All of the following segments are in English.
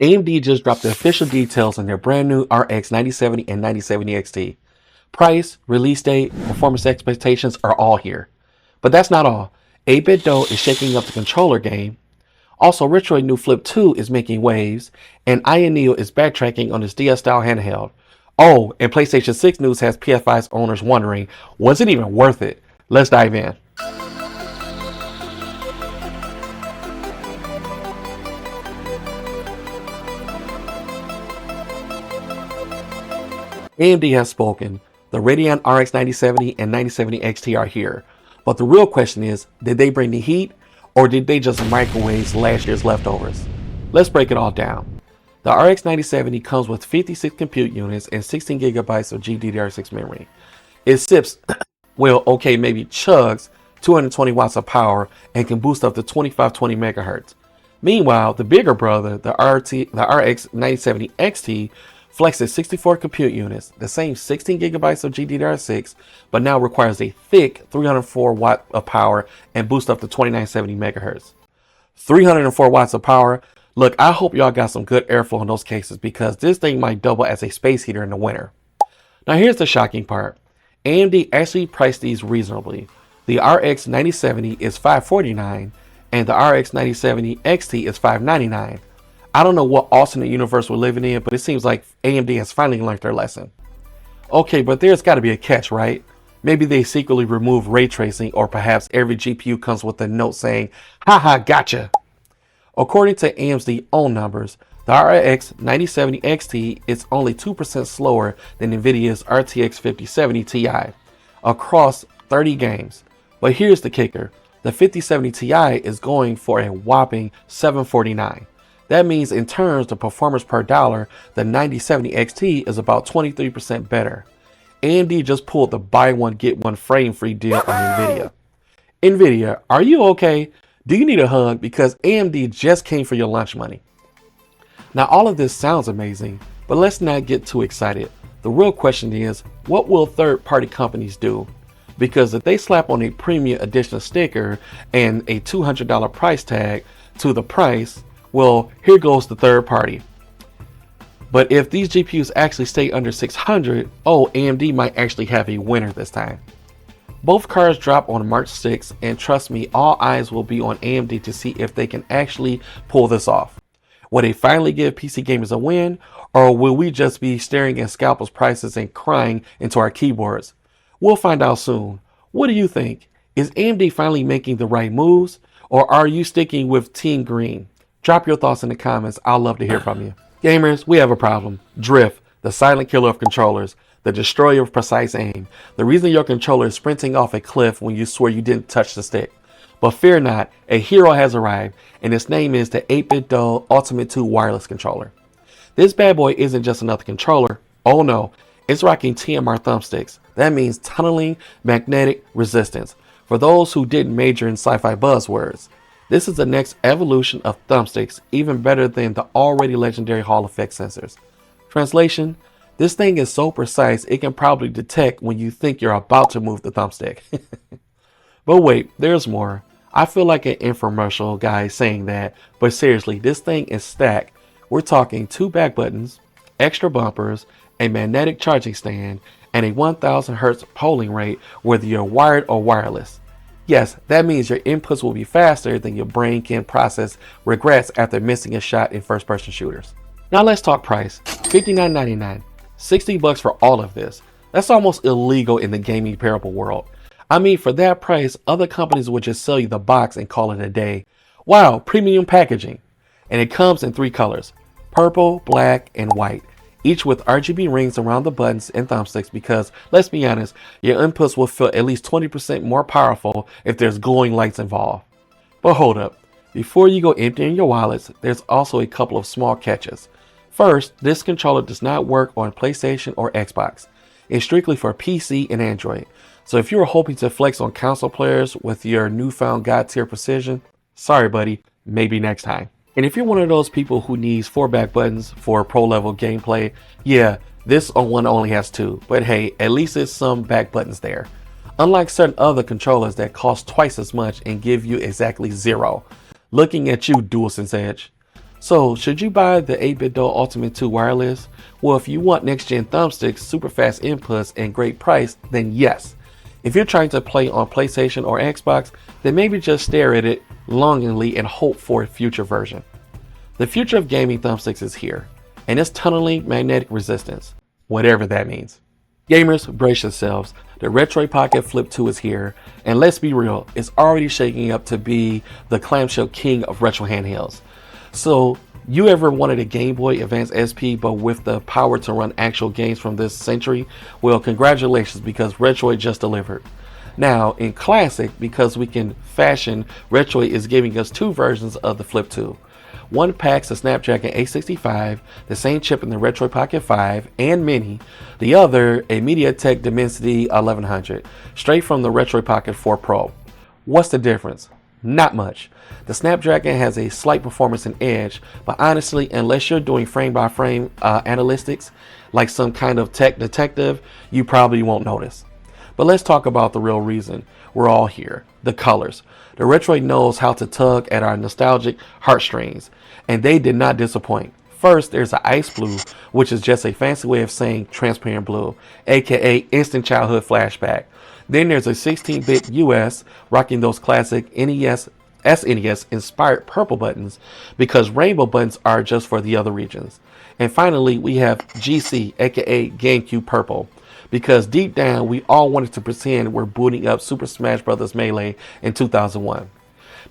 AMD just dropped the official details on their brand new RX 9070 and 9070 XT. Price, release date, performance expectations are all here. But that's not all. 8-Bit Do is shaking up the controller game. Also, Retroid New Flip 2 is making waves, and AYANEO is backtracking on its DS-style handheld. Oh, and PlayStation 6 news has PS5's owners wondering, was it even worth it? Let's dive in. AMD has spoken. The Radeon RX 9070 and 9070 XT are here. But the real question is, did they bring the heat, or did they just microwave last year's leftovers? Let's break it all down. The RX 9070 comes with 56 compute units and 16 gigabytes of GDDR6 memory. It sips, well, okay, maybe chugs 220 watts of power and can boost up to 2520 megahertz. Meanwhile, the bigger brother, the RX 9070 XT, flexes 64 compute units, the same 16 gigabytes of GDDR6, but now requires a thick 304 watt of power and boost up to 2970 megahertz. 304 watts of power. Look, I hope y'all got some good airflow in those cases because this thing might double as a space heater in the winter. Now here's the shocking part. AMD actually priced these reasonably. The RX 9070 is $549 and the RX 9070 XT is $599. I don't know what alternate universe we're living in, but it seems like AMD has finally learned their lesson. Okay, but there's got to be a catch, right? Maybe they secretly remove ray tracing, or perhaps every GPU comes with a note saying, haha, gotcha. According to AMD's own numbers, the RX 9070 XT is only 2% slower than NVIDIA's RTX 5070 Ti across 30 games. But here's the kicker. The 5070 Ti is going for a whopping $749. That means in terms of performance per dollar, the 9070 XT is about 23% better. AMD just pulled the buy one get one frame free deal on NVIDIA. NVIDIA, are you okay? Do you need a hug? Because AMD just came for your lunch money. Now all of this sounds amazing, but let's not get too excited. The real question is, what will third-party companies do? Because if they slap on a premium edition sticker and a $200 price tag to the price, well, here goes the third party. But if these GPUs actually stay under 600, oh, AMD might actually have a winner this time. Both cards drop on March 6th, and trust me, all eyes will be on AMD to see if they can actually pull this off. Will they finally give PC gamers a win, or will we just be staring at scalpers prices and crying into our keyboards? We'll find out soon. What do you think? Is AMD finally making the right moves, or are you sticking with Team Green? Drop your thoughts in the comments. I'll love to hear from you. Gamers, we have a problem. Drift, the silent killer of controllers, the destroyer of precise aim. The reason your controller is sprinting off a cliff when you swear you didn't touch the stick. But fear not, a hero has arrived, and its name is the 8-Bit Do Ultimate 2 wireless controller. This bad boy isn't just another controller. Oh no, it's rocking TMR thumbsticks. That means tunneling magnetic resistance. For those who didn't major in sci-fi buzzwords, this is the next evolution of thumbsticks, even better than the already legendary Hall effect sensors. Translation, this thing is so precise it can probably detect when you think you're about to move the thumbstick. But wait, there's more. I feel like an infomercial guy saying that, but seriously, this thing is stacked. We're talking 2 back buttons, extra bumpers, a magnetic charging stand, and a 1000 Hz polling rate whether you're wired or wireless. Yes, that means your inputs will be faster than your brain can process regrets after missing a shot in first-person shooters. Now let's talk price. $59.99, $60 for all of this. That's almost illegal in the gaming parable world. I mean, for that price, other companies would just sell you the box and call it a day. Wow, premium packaging. And it comes in 3 colors, purple, black, and white, each with RGB rings around the buttons and thumbsticks because, let's be honest, your inputs will feel at least 20% more powerful if there's glowing lights involved. But hold up, before you go emptying your wallets, there's also a couple of small catches. First, this controller does not work on PlayStation or Xbox. It's strictly for PC and Android. So if you were hoping to flex on console players with your newfound god tier precision, sorry buddy, maybe next time. And if you're one of those people who needs 4 back buttons for pro level gameplay, yeah, this one only has 2, but hey, at least there's some back buttons there. Unlike certain other controllers that cost twice as much and give you exactly 0. Looking at you, DualSense Edge. So, should you buy the 8-bit Duo Ultimate 2 wireless? Well, if you want next-gen thumbsticks, super fast inputs, and great price, then yes. If you're trying to play on PlayStation or Xbox, then maybe just stare at it longingly and hope for a future version. The future of gaming thumbsticks is here, and it's tunneling magnetic resistance, whatever that means. Gamers, brace yourselves. The Retroid Pocket Flip 2 is here, and let's be real, it's already shaking up to be the clamshell king of retro handhelds. So, you ever wanted a Game Boy Advance SP but with the power to run actual games from this century? Well, congratulations, because Retroid just delivered. Now, in Classic, because we can fashion, Retroid is giving us two versions of the Flip 2. One packs a Snapdragon 865, the same chip in the Retroid Pocket 5 and Mini. The other, a MediaTek Dimensity 1100, straight from the Retroid Pocket 4 Pro. What's the difference? Not much. The Snapdragon has a slight performance and edge, but honestly, unless you're doing frame-by-frame analytics, like some kind of tech detective, you probably won't notice. But let's talk about the real reason we're all here, the colors. The Retroid knows how to tug at our nostalgic heartstrings, and they did not disappoint. First, there's an ice blue, which is just a fancy way of saying transparent blue, aka instant childhood flashback. Then there's a 16-bit US rocking those classic SNES inspired purple buttons, because rainbow buttons are just for the other regions. And finally, we have GC, aka GameCube purple, because deep down we all wanted to pretend we're booting up Super Smash Bros. Melee in 2001.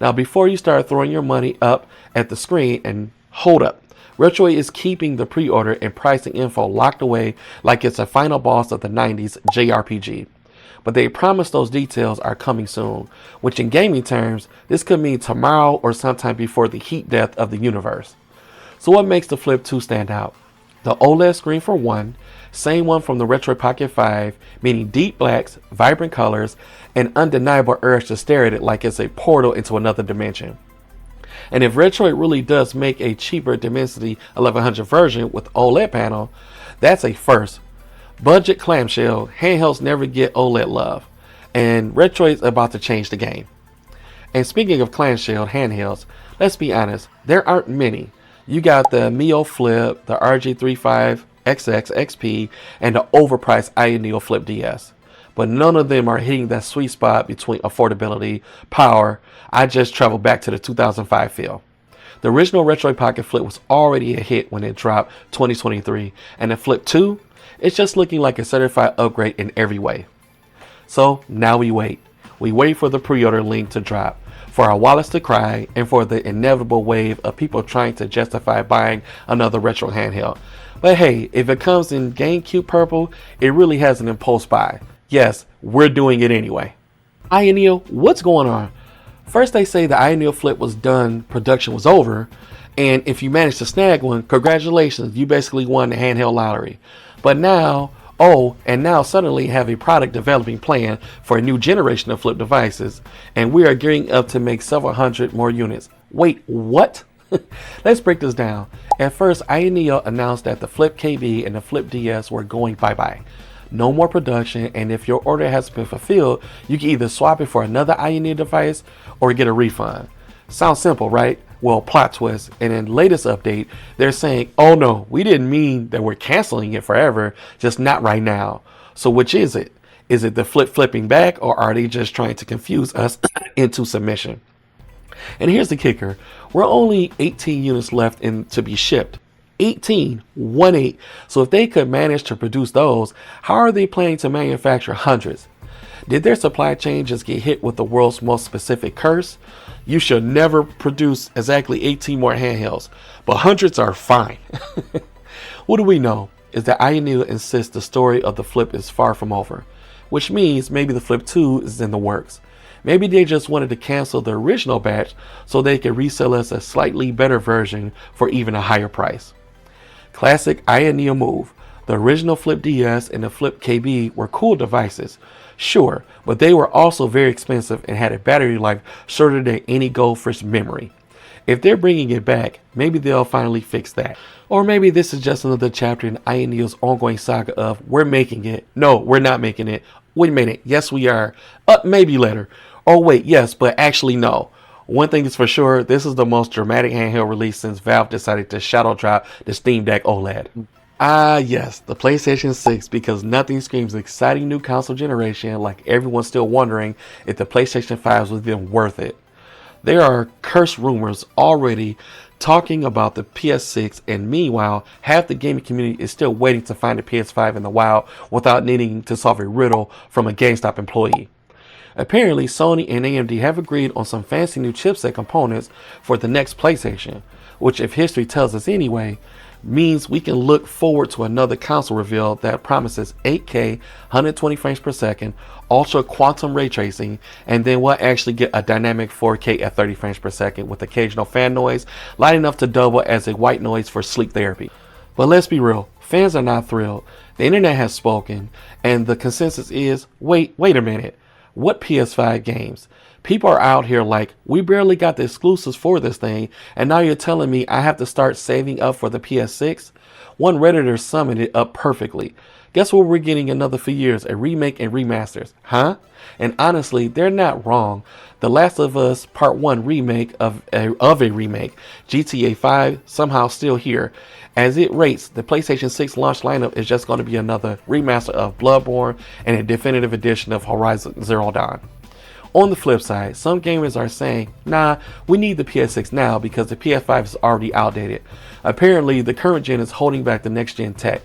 Now, before you start throwing your money up at the screen, and hold up, Retroid is keeping the pre-order and pricing info locked away like it's a final boss of the 90s JRPG. But they promise those details are coming soon, which in gaming terms, this could mean tomorrow or sometime before the heat death of the universe. So what makes the Flip 2 stand out? The OLED screen for one, same one from the Retroid Pocket 5, meaning deep blacks, vibrant colors, and undeniable urge to stare at it like it's a portal into another dimension. And if Retroid really does make a cheaper Dimensity 1100 version with OLED panel, that's a first. Budget clamshell, handhelds never get OLED love, and Retroid's about to change the game. And speaking of clamshell handhelds, let's be honest, there aren't many. You got the AYANEO Flip, the RG35XX XP, and the overpriced AYANEO Flip DS. But none of them are hitting that sweet spot between affordability, power. I just traveled back to the 2005 feel. The original Retroid Pocket Flip was already a hit when it dropped 2023, and the Flip 2, it's just looking like a certified upgrade in every way. So now we wait. We wait for the pre-order link to drop, for our wallets to cry, and for the inevitable wave of people trying to justify buying another retro handheld. But hey, if it comes in GameCube purple, it really has an impulse buy. Yes, we're doing it anyway. AYANEO, what's going on? First they say the AYANEO Flip was done, production was over, and if you managed to snag one, congratulations, you basically won the handheld lottery. But now, now suddenly have a product developing plan for a new generation of Flip devices, and we are gearing up to make several hundred more units. Wait, what? Let's break this down. At first, AYANEO announced that the Flip KB and the Flip DS were going bye-bye. No more production, and if your order hasn't been fulfilled, you can either swap it for another AYANEO device or get a refund. Sounds simple, right? Well, plot twist. And in the latest update, they're saying, oh no, we didn't mean that we're canceling it forever, just not right now. So which is it? Is it the Flip flipping back, or are they just trying to confuse us into submission? And here's the kicker. We're only 18 units left to be shipped. 18, 1-8. So if they could manage to produce those, how are they planning to manufacture hundreds? Did their supply chain just get hit with the world's most specific curse? You should never produce exactly 18 more handhelds, but hundreds are fine. What do we know is that AYANEO insists the story of the Flip is far from over, which means maybe the Flip 2 is in the works. Maybe they just wanted to cancel the original batch so they could resell us a slightly better version for even a higher price. Classic AYANEO move. The original Flip DS and the Flip KB were cool devices, sure, but they were also very expensive and had a battery life shorter than any goldfish memory. If they're bringing it back, maybe they'll finally fix that. Or maybe this is just another chapter in AYANEO's ongoing saga of, we're making it. No, we're not making it. Wait a minute. Yes, we are. Maybe later. Or wait, yes, but actually no. One thing is for sure, this is the most dramatic handheld release since Valve decided to shadow drop the Steam Deck OLED. Ah yes, the PlayStation 6, because nothing screams exciting new console generation like everyone's still wondering if the PlayStation 5 was even worth it. There are cursed rumors already talking about the PS6, and meanwhile, half the gaming community is still waiting to find a PS5 in the wild without needing to solve a riddle from a GameStop employee. Apparently, Sony and AMD have agreed on some fancy new chipset components for the next PlayStation, which, if history tells us anyway, means we can look forward to another console reveal that promises 8K, 120 frames per second, ultra quantum ray tracing, and then we'll actually get a dynamic 4K at 30 frames per second with occasional fan noise, light enough to double as a white noise for sleep therapy. But let's be real, fans are not thrilled. The internet has spoken, and the consensus is, wait a minute. What PS5 games? People are out here like, we barely got the exclusives for this thing, and now you're telling me I have to start saving up for the PS6? One Redditor summed it up perfectly. Guess what we're getting another few years, a remake and remasters, huh? And honestly, they're not wrong. The Last of Us Part 1 remake of a remake, GTA 5, somehow still here. As it rates, the PlayStation 6 launch lineup is just going to be another remaster of Bloodborne and a definitive edition of Horizon Zero Dawn. On the flip side, some gamers are saying, nah, we need the PS6 now because the PS5 is already outdated. Apparently, the current gen is holding back the next gen tech,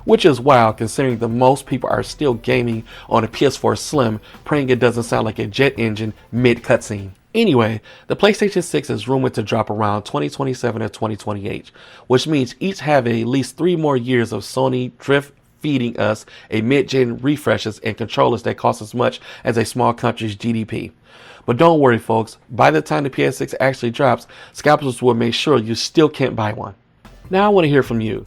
which is wild considering that most people are still gaming on a PS4 Slim, praying it doesn't sound like a jet engine mid cutscene. Anyway, the PlayStation 6 is rumored to drop around 2027 or 2028, which means each have at least 3 more years of Sony drift feeding us a mid-gen refreshes and controllers that cost as much as a small country's GDP. But don't worry folks, by the time the PS6 actually drops, scalpers will make sure you still can't buy one. Now I want to hear from you.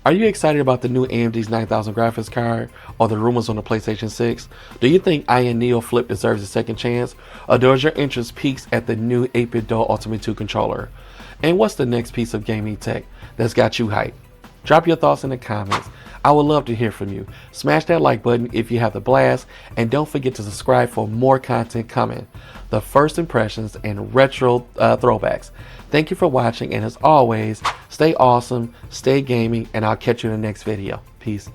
Are you excited about the new AMD's 9000 graphics card or the rumors on the PlayStation 6? Do you think AYANEO Flip deserves a second chance? Or does your interest peak at the new 8-bit Dual Ultimate 2 controller? And what's the next piece of gaming tech that's got you hyped? Drop your thoughts in the comments. I would love to hear from you. Smash that like button if you have the blast, and don't forget to subscribe for more content coming. The first impressions and retro throwbacks. Thank you for watching, and as always, stay awesome, stay gaming, and I'll catch you in the next video. Peace.